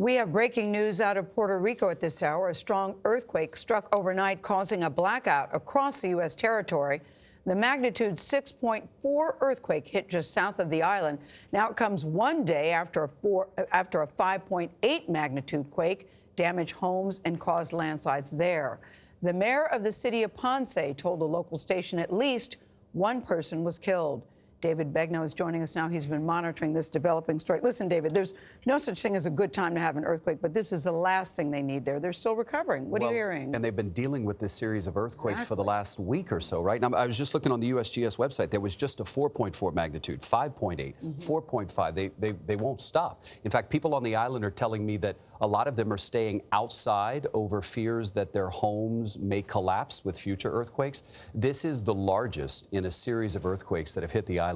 We have breaking news out of Puerto Rico at this hour. A strong earthquake struck overnight, causing a blackout across the U.S. territory. The magnitude 6.4 earthquake hit just south of the island. Now it comes one day after a 5.8 magnitude quake damaged homes and caused landslides there. The mayor of the city of Ponce told a local station at least one person was killed. David Begnaud is joining us now. He's been monitoring this developing story. Listen, David, there's no such thing as a good time to have an earthquake, but this is the last thing they need there. They're still recovering. What are you hearing? And they've been dealing with this series of earthquakes for the last week or so, right? Now, I was just looking on the USGS website. There was just a 4.4 magnitude, 5.8, 4.5. They won't stop. In fact, people on the island are telling me that a lot of them are staying outside over fears that their homes may collapse with future earthquakes. This is the largest in a series of earthquakes that have hit the island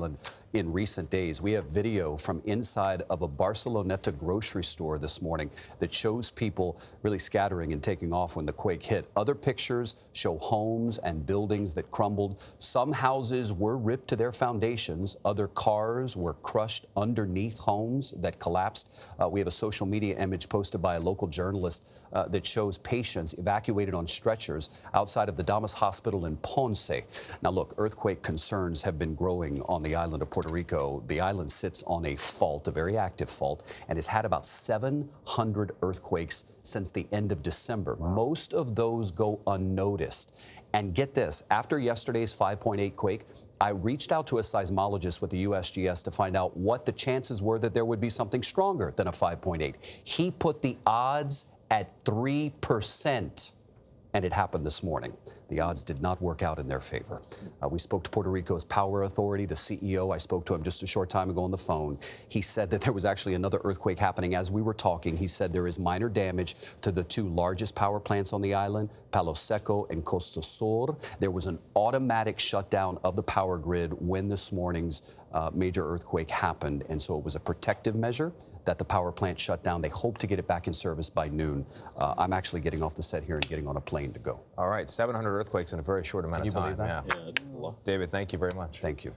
in recent days. We have video from inside of a Barceloneta grocery store this morning that shows people really scattering and taking off when the quake hit. Other pictures show homes and buildings that crumbled. Some houses were ripped to their foundations. Other cars were crushed underneath homes that collapsed. We have a social media image posted by a local journalist that shows patients evacuated on stretchers outside of the Damas Hospital in Ponce. Now, look, earthquake concerns have been growing on the island of Puerto Rico. The island sits on a fault, a very active fault, and has had about 700 earthquakes since the end of December. Wow. Most of those go unnoticed. And get this, after yesterday's 5.8 quake, I reached out to a seismologist with the USGS to find out what the chances were that there would be something stronger than a 5.8. He put the odds at 3%. And it happened this morning. The odds did not work out in their favor. We spoke to Puerto Rico's Power Authority, the CEO. I spoke to him just a short time ago on the phone. He said that there was actually another earthquake happening as we were talking. He said there is minor damage to the two largest power plants on the island, Palo Seco and Costa Sur. There was an automatic shutdown of the power grid when this morning's major earthquake happened. And so it was a protective measure that the power plant shut down. They hope to get it back in service by noon. I'm actually getting off the set here and getting on a plane to go. All right, 700 earthquakes in a very short amount of time. Can you believe that? Yeah. David, thank you very much. Thank you.